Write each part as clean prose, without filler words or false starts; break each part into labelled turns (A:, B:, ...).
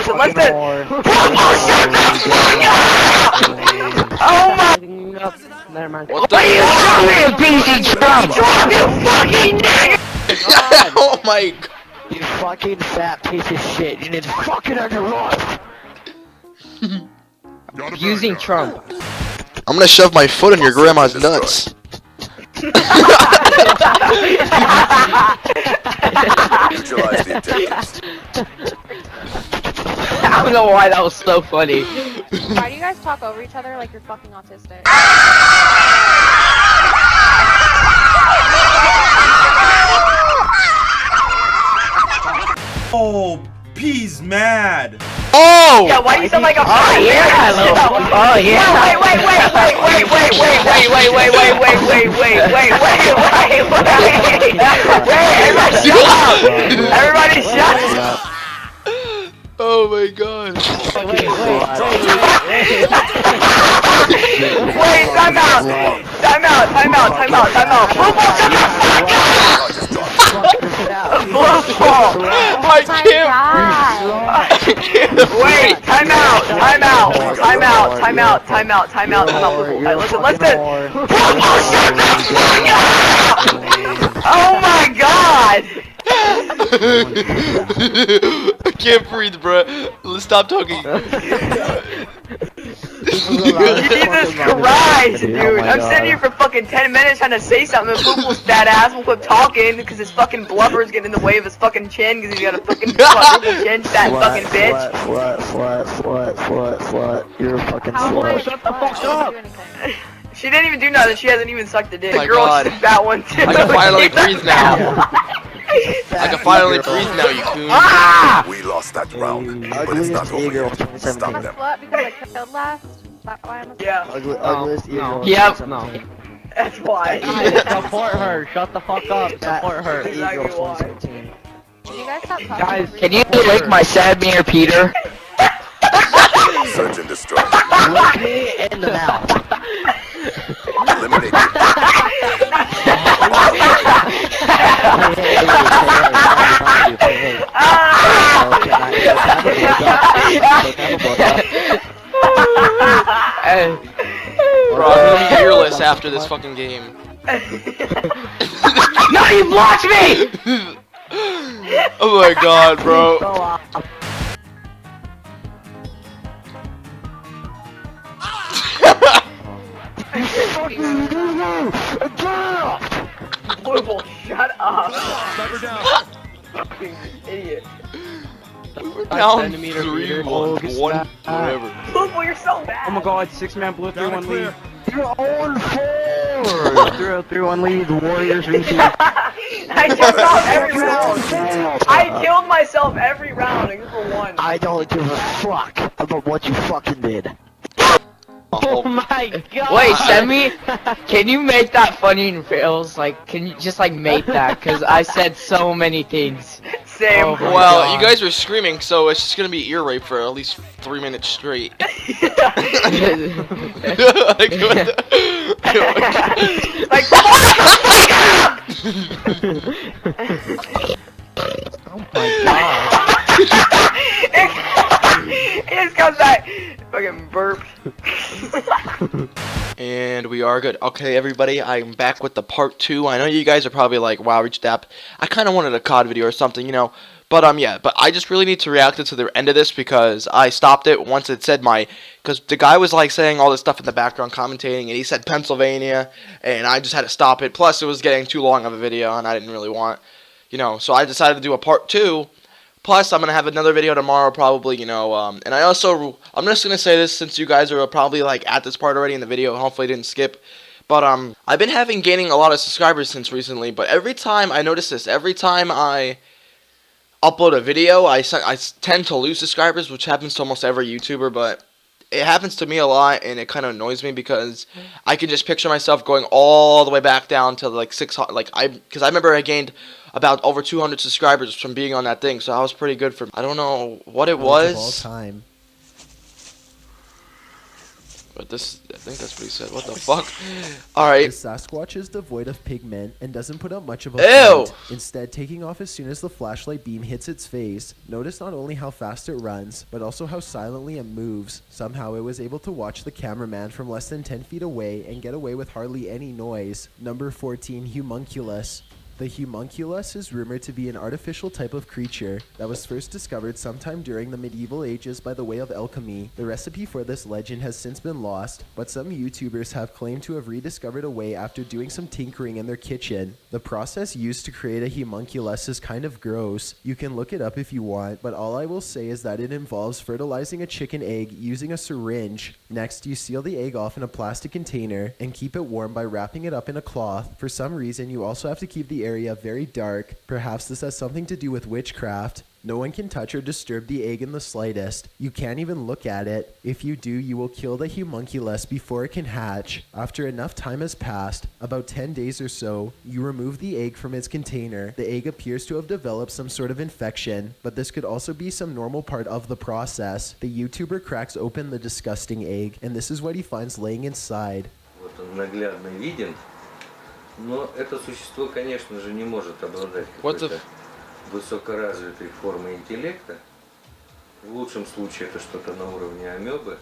A: listen. Oh my!
B: Never mind.
A: What are you doing, PC Trump? You fucking nigga!
C: Oh my god.
B: You fucking fat piece of shit. You need to fucking on your life.
D: Using Trump.
C: I'm gonna shove my foot in your grandma's nuts.
E: Neutralize the objectives.
D: I don't know why that was so funny.
F: Why do you guys talk over each other like you're fucking autistic?
G: Oh, P's mad.
C: Oh!
A: Yeah, why do you sound like a
D: Oh yeah! Oh yeah!
A: Wait! Everybody shut up!
C: Oh my god.
A: Wait, time out!
C: I can't.
A: Wait, time out! Listen! Oh my god!
C: I can't breathe, bro. Let's stop talking.
A: Jesus Christ, dude! I'm sitting here for fucking 10 minutes trying to say something, and Poople's fat ass will quit talking because his fucking blubber's getting in the way of his fucking chin because he's got a fucking quadruple chin, fat fucking bitch.
B: Slut. You're a fucking
F: How am I
B: slut.
F: shut the fuck up?
A: She didn't even do nothing. She hasn't even sucked the dick.
C: My
A: The girl's
C: God.
A: that one too.
C: I can finally breathe now. I can finally breathe now, you coon.
A: Ah!
E: We lost that round, but it's
B: Ugliest
E: not over
B: e-girl
E: yet.
B: of 2017.
E: Stop
F: I'm a
E: them.
F: slut because I killed last. Is that why I'm a slut?
A: Yeah,
B: Ugliest e-girl of
D: Yep.
B: 2017.
A: that's why.
D: Support her. Shut the fuck up. Support her.
A: Exactly
B: E-girl of
A: why.
B: 2017.
F: Can you guys stop talking?
D: Guys,
F: over
D: can
F: each
D: you
F: other?
D: lick my Sadmir Peter?
E: Search and destroy.
B: Look me in the mouth.
E: Eliminate
C: Bro, I'm gonna be earless after this fucking game.
D: No, you blocked me!
C: Oh my god, bro.
A: Poople, shut up. Fucking idiot.
C: We're down
D: centimeter
C: 3-1,
D: meter.
C: whatever.
A: Poople, you're so bad.
D: Oh my god, 6-man blue, 3-1 lead.
B: You're 0-4!
D: 3-1 lead, Warriors VC.
A: I killed myself every round. I killed myself every round except for one.
B: I don't give a fuck about what you fucking did.
D: Oh my god! Wait, send me. Can you make that funny in fails? Like, can you just like make that? Cause I said so many things.
A: Same.
D: Oh my
C: Well,
D: God.
C: you guys were screaming, so it's just gonna be ear rape for at least 3 minutes straight. Like, what the-
A: Like,
D: Oh my god!
A: he just comes back. Fucking burp.
C: And we are good. Okay, everybody, I'm back with the part 2. I know you guys are probably like, wow, Reach Dap. I kind of wanted a COD video or something, you know. But, yeah. But I just really need to react to the end of this because I stopped it once it said because the guy was, like, saying all this stuff in the background, commentating, and he said Pennsylvania, and I just had to stop it. Plus, it was getting too long of a video, and I didn't really want, you know. So I decided to do a part 2. Plus, I'm going to have another video tomorrow probably, you know, and I'm just going to say this since you guys are probably, like, at this part already in the video, hopefully I didn't skip, but, I've been gaining a lot of subscribers since recently, but every time, I notice this, every time I upload a video, I tend to lose subscribers, which happens to almost every YouTuber, but it happens to me a lot, and it kind of annoys me because I can just picture myself going all the way back down to, like, 600, like, because I remember I gained about over 200 subscribers from being on that thing, so I was pretty good for, I don't know what it was.
B: Of all time.
C: But this, I think that's what he said. What the fuck? Alright.
H: The Sasquatch is devoid of pigment and doesn't put up much of a
C: Ew!
H: fight, instead taking off as soon as the flashlight beam hits its face. Notice not only how fast it runs, but also how silently it moves. Somehow it was able to watch the cameraman from less than 10 feet away and get away with hardly any noise. Number 14, Homunculus. The homunculus is rumored to be an artificial type of creature that was first discovered sometime during the medieval ages by the way of alchemy. The recipe for this legend has since been lost, but some YouTubers have claimed to have rediscovered a way after doing some tinkering in their kitchen. The process used to create a homunculus is kind of gross. You can look it up if you want, but all I will say is that it involves fertilizing a chicken egg using a syringe. Next, you seal the egg off in a plastic container and keep it warm by wrapping it up in a cloth. For some reason, you also have to keep the area very dark. Perhaps this has something to do with witchcraft. No one can touch or disturb the egg in the slightest. You can't even look at it. If you do, you will kill the homunculus before it can hatch. After enough time has passed, about 10 days or so, you remove the egg from its container. The egg appears to have developed some sort of infection, but this could also be some normal part of the process. The YouTuber cracks open the disgusting egg, and this is what he finds laying inside.
I: Вот он наглядно виден, но это существо, конечно же, не может обладать какой-то высокоразвитой формой интеллекта. В лучшем случае это что-то на уровне амебы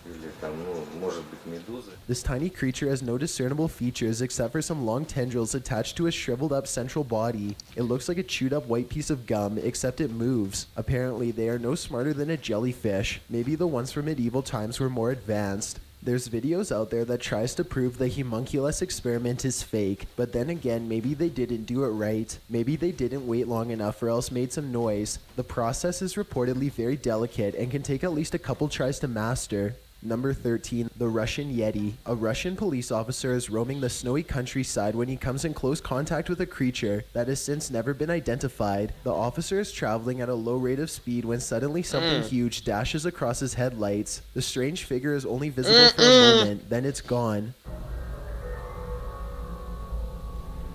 I: или там, ну, может быть, медузы.
H: This tiny creature has no discernible features except for some long tendrils attached to a shriveled up central body. It looks like a chewed up white piece of gum, except it moves. Apparently, they are no smarter than a jellyfish. Maybe the ones from medieval times were more advanced. There's videos out there that tries to prove the homunculus experiment is fake, but then again, maybe they didn't do it right. Maybe they didn't wait long enough or else made some noise. The process is reportedly very delicate and can take at least a couple tries to master. Number 13, the Russian Yeti. A Russian police officer is roaming the snowy countryside when he comes in close contact with a creature that has since never been identified. The officer is traveling at a low rate of speed when suddenly something huge dashes across his headlights. The strange figure is only visible for a moment, then it's gone.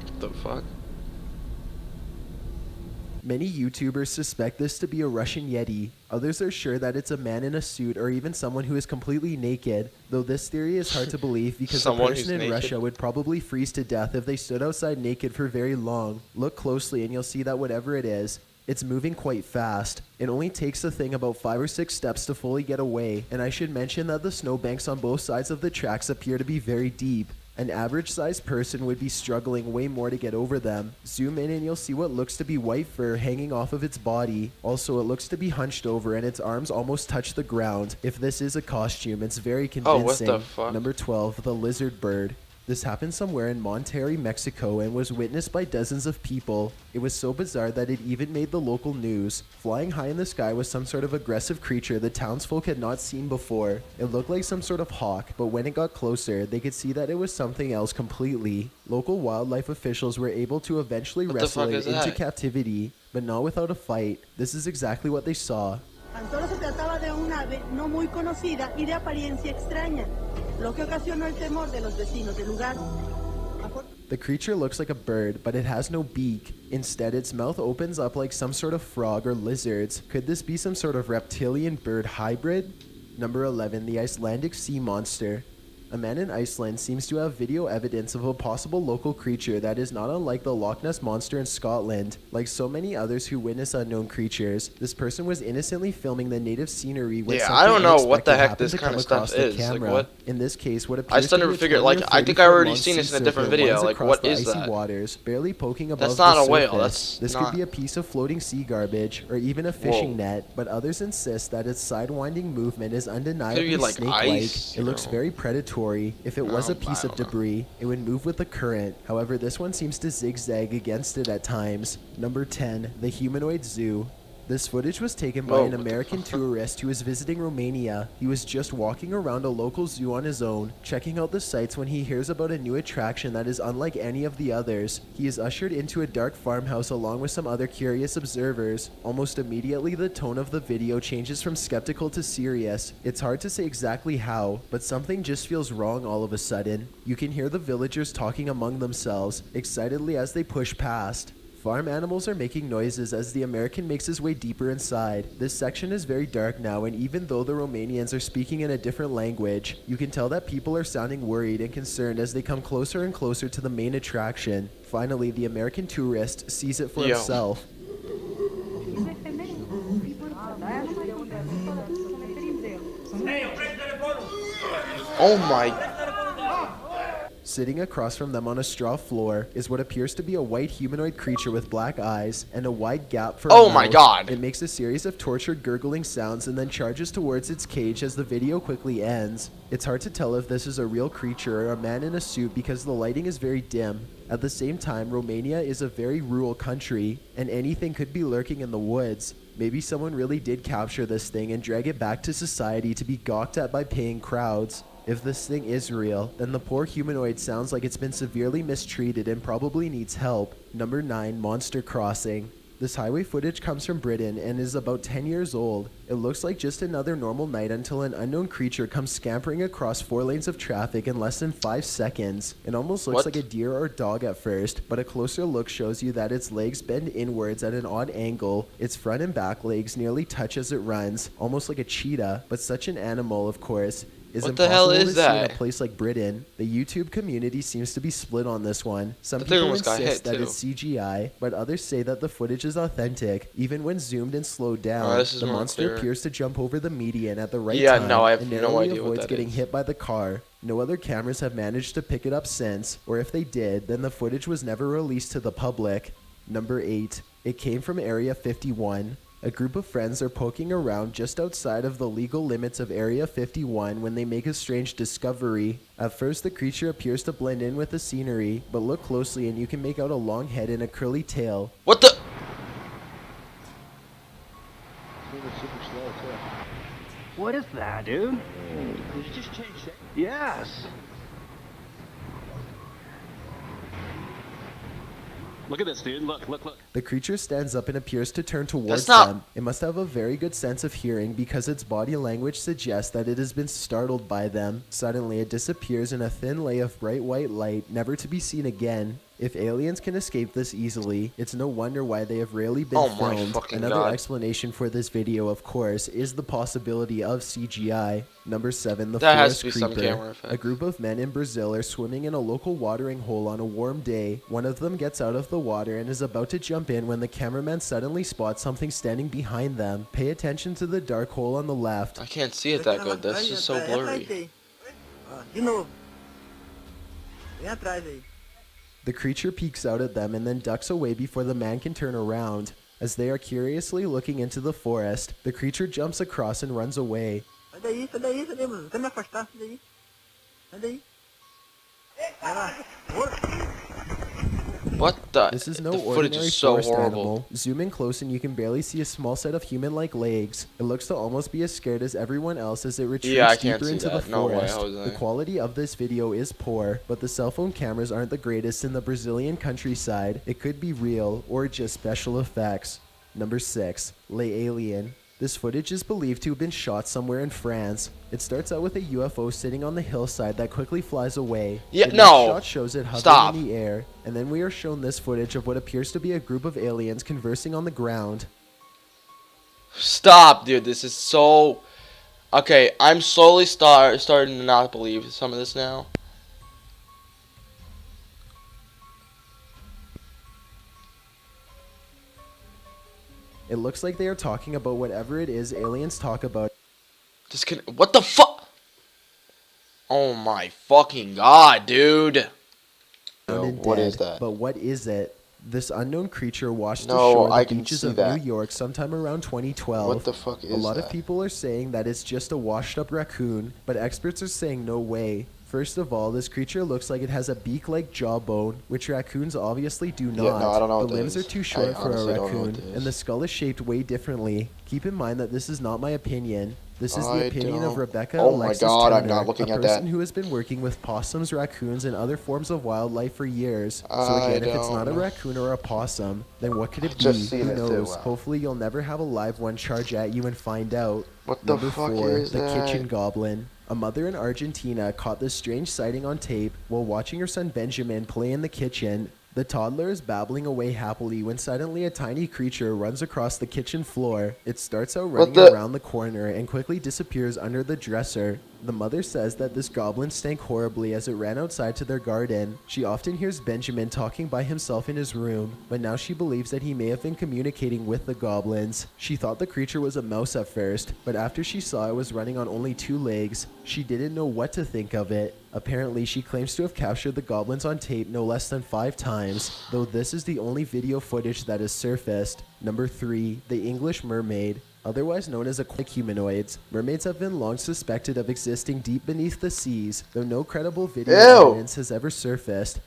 C: What the fuck?
H: Many YouTubers suspect this to be a Russian Yeti. Others are sure that it's a man in a suit or even someone who is completely naked, though this theory is hard to believe because the person in Russia would probably freeze to death if they stood outside naked for very long. Look closely and you'll see that whatever it is, it's moving quite fast. It only takes the thing about 5 or 6 steps to fully get away, and I should mention that the snowbanks on both sides of the tracks appear to be very deep. An average-sized person would be struggling way more to get over them. Zoom in and you'll see what looks to be white fur hanging off of its body. Also, it looks to be hunched over and its arms almost touch the ground. If this is a costume, it's very convincing.
C: Oh, what the fuck?
H: Number 12, the lizard bird. This happened somewhere in Monterrey, Mexico, and was witnessed by dozens of people. It was so bizarre that it even made the local news. Flying high in the sky was some sort of aggressive creature the townsfolk had not seen before. It looked like some sort of hawk, but when it got closer, they could see that it was something else completely. Local wildlife officials were able to eventually wrestle it into captivity, but not without a fight. This is exactly what they saw.
J: Tan solo se trataba de un ave no muy conocida y de apariencia extraña, lo que ocasionó el temor de los vecinos del lugar.
H: The creature looks like a bird, but it has no beak. Instead, its mouth opens up like some sort of frog or lizards. Could this be some sort of reptilian bird hybrid? Number 11, the Icelandic sea monster. A man in Iceland seems to have video evidence of a possible local creature that is not unlike the Loch Ness Monster in Scotland. Like so many others who witness unknown creatures, this person was innocently filming the native scenery when something
C: I don't know what the heck
H: happened
C: this
H: to
C: kind
H: come
C: of stuff
H: across the
C: is. Like,
H: camera.
C: what?
H: In this case, what
C: I
H: appears
C: still
H: to be
C: never
H: a
C: figured,
H: 20
C: like,
H: or
C: I think I already
H: 30-foot-long
C: seen this in a
H: sea
C: different
H: serpent
C: video.
H: runs
C: Like,
H: across
C: what
H: the
C: is
H: icy
C: that?
H: waters, barely poking above
C: That's not
H: the
C: a whale,
H: surface.
C: that's
H: This
C: not...
H: could be a piece of floating sea garbage, or even a fishing net, but others insist that its sidewinding movement is undeniably
C: like
H: snake-like.
C: ice,
H: It looks very predatory. If it was a piece of debris, it would move with the current. However, this one seems to zigzag against it at times. Number 10, the humanoid zoo. This footage was taken by an American tourist who was visiting Romania. He was just walking around a local zoo on his own, checking out the sights when he hears about a new attraction that is unlike any of the others. He is ushered into a dark farmhouse along with some other curious observers. Almost immediately, the tone of the video changes from skeptical to serious. It's hard to say exactly how, but something just feels wrong all of a sudden. You can hear the villagers talking among themselves, excitedly as they push past. Farm animals are making noises as the American makes his way deeper inside. This section is very dark now, and even though the Romanians are speaking in a different language, you can tell that people are sounding worried and concerned as they come closer and closer to the main attraction. Finally, the American tourist sees it for himself.
C: Oh my.
H: Sitting across from them on a straw floor is what appears to be a white humanoid creature with black eyes and a wide gap for a
C: Oh my
H: mouth.
C: god.
H: It makes a series of tortured gurgling sounds and then charges towards its cage as the video quickly ends. It's hard to tell if this is a real creature or a man in a suit because the lighting is very dim. At the same time, Romania is a very rural country, and anything could be lurking in the woods. Maybe someone really did capture this thing and drag it back to society to be gawked at by paying crowds. If this thing is real, then the poor humanoid sounds like it's been severely mistreated and probably needs help. Number 9, Monster Crossing. This highway footage comes from Britain and is about 10 years old. It looks like just another normal night until an unknown creature comes scampering across 4 lanes of traffic in less than 5 seconds. It almost looks like a deer or dog at first, but a closer look shows you that its legs bend inwards at an odd angle. Its front and back legs nearly touch as it runs, almost like a cheetah, but such an animal, of course, is
C: what the hell is
H: impossible to see in
C: that?
H: a place like Britain. The YouTube community seems to be split on this one. Some
C: The thing
H: people
C: almost got
H: insist
C: hit,
H: that
C: too.
H: it's CGI, but others say that the footage is authentic. Even when zoomed and slowed down,
C: this is
H: the
C: more
H: monster
C: clear.
H: appears to jump over the median at the right
C: Yeah,
H: time
C: no, I have
H: and
C: no
H: narrowly
C: idea what
H: avoids
C: that
H: getting
C: is.
H: hit by the car. No other cameras have managed to pick it up since, or if they did, then the footage was never released to the public. Number 8. It came from Area 51. A group of friends are poking around just outside of the legal limits of Area 51 when they make a strange discovery. At first, the creature appears to blend in with the scenery, but look closely and you can make out a long head and a curly tail.
C: What the?
B: What is that, dude? Did you just change shape? Yes. Look at this, dude. Look, look, look.
H: The creature stands up and appears to turn towards
C: That's not-
H: them. It must have a very good sense of hearing because its body language suggests that it has been startled by them. Suddenly, it disappears in a thin lay of bright white light, never to be seen again. If aliens can escape this easily, it's no wonder why they have rarely been
C: Oh my
H: filmed.
C: fucking
H: Another
C: God.
H: explanation for this video, of course, is the possibility of CGI. Number 7, the
C: That has
H: forest
C: to be some
H: creeper.
C: camera effect.
H: A group of men in Brazil are swimming in a local watering hole on a warm day. One of them gets out of the water and is about to jump in when the cameraman suddenly spots something standing behind them. Pay attention to the dark hole on the left.
C: I can't see it that good. That's just so blurry.
H: The creature peeks out at them and then ducks away before the man can turn around. As they are curiously looking into the forest, the creature jumps across and runs away.
C: What the?
H: This is no
C: the footage
H: ordinary
C: is so
H: forest
C: horrible.
H: animal. Zoom in close and you can barely see a small set of human-like legs. It looks to almost be as scared as everyone else as it retreats
C: Yeah, I can't
H: deeper
C: see
H: into the
C: that. No way,
H: forest.
C: Jose.
H: The quality of this video is poor, but the cell phone cameras aren't the greatest in the Brazilian countryside. It could be real or just special effects. Number 6, Les Alien. This footage is believed to have been shot somewhere in France. It starts out with a UFO sitting on the hillside that quickly flies away.
C: Yeah,
H: the next
C: no.
H: shot shows it hovering
C: Stop.
H: in the air, and then we are shown this footage of what appears to be a group of aliens conversing on the ground.
C: Stop, dude. This is so. Okay, I'm slowly starting to not believe some of this now.
H: It looks like they are talking about whatever it is aliens talk about.
C: What the fuck? Oh my fucking god, dude.
H: And
C: What
H: dead.
C: is that?
H: But what is it? This unknown creature washed
C: No,
H: ashore
C: I
H: the
C: can
H: beaches
C: see
H: of
C: that.
H: New York sometime around 2012.
C: What the fuck is
H: A lot
C: that?
H: of people are saying that it's just a washed-up raccoon, but experts are saying no way. First of all, this creature looks like it has a beak-like jawbone, which raccoons obviously do not.
C: Yeah, no, I don't know
H: the
C: what that limbs
H: limbs
C: is.
H: are too
C: I
H: short for a
C: honestly don't know what
H: raccoon,
C: that
H: and the
C: is.
H: skull is shaped way differently. Keep in mind that this is not my opinion. This is the
C: I
H: opinion of
C: don't-
H: Rebecca
C: Oh my
H: Alexis
C: God, I'm
H: Turner,
C: not looking
H: a
C: at
H: person
C: that.
H: who has been working with possums, raccoons, and other forms of wildlife for years. So
C: I
H: again, if it's not a
C: don't-
H: raccoon or a possum, then what could it be?
C: just seen
H: Who
C: it too,
H: knows?
C: wow.
H: Hopefully you'll never have a live one charge at you and find out.
C: What the
H: Number
C: fuck
H: 4,
C: is
H: the
C: that?
H: kitchen goblin. A mother in Argentina caught this strange sighting on tape while watching her son Benjamin play in the kitchen. The toddler is babbling away happily when suddenly a tiny creature runs across the kitchen floor. It starts out running around the corner and quickly disappears under the dresser. The mother says that this goblin stank horribly as it ran outside to their garden. She often hears Benjamin talking by himself in his room, but now she believes that he may have been communicating with the goblins. She thought the creature was a mouse at first, but after she saw it was running on only 2 legs, she didn't know what to think of it. Apparently, she claims to have captured the goblins on tape no less than 5 times, though this is the only video footage that has surfaced. Number 3, the English mermaid. Otherwise known as aquatic humanoids, mermaids have been long suspected of existing deep beneath the seas, though no credible video evidence has ever surfaced.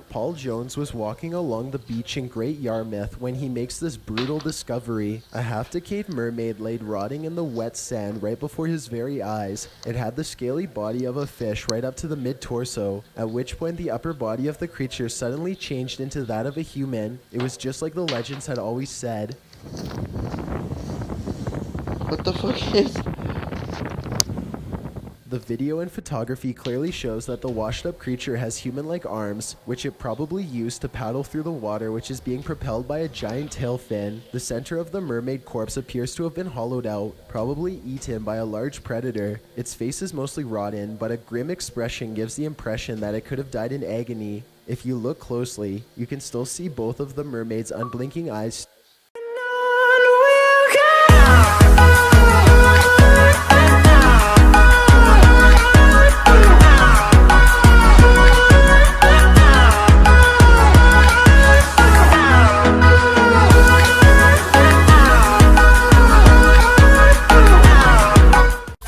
H: Paul Jones was walking along the beach in Great Yarmouth when he makes this brutal discovery. A half-decayed mermaid laid rotting in the wet sand right before his very eyes. It had the scaly body of a fish right up to the mid-torso, at which point the upper body of the creature suddenly changed into that of a human. It was just like the legends had always said.
C: What the fuck is...
H: The video and photography clearly shows that the washed-up creature has human-like arms, which it probably used to paddle through the water, which is being propelled by a giant tail fin. The center of the mermaid corpse appears to have been hollowed out, probably eaten by a large predator. Its face is mostly rotten, but a grim expression gives the impression that it could have died in agony. If you look closely, you can still see both of the mermaid's unblinking eyes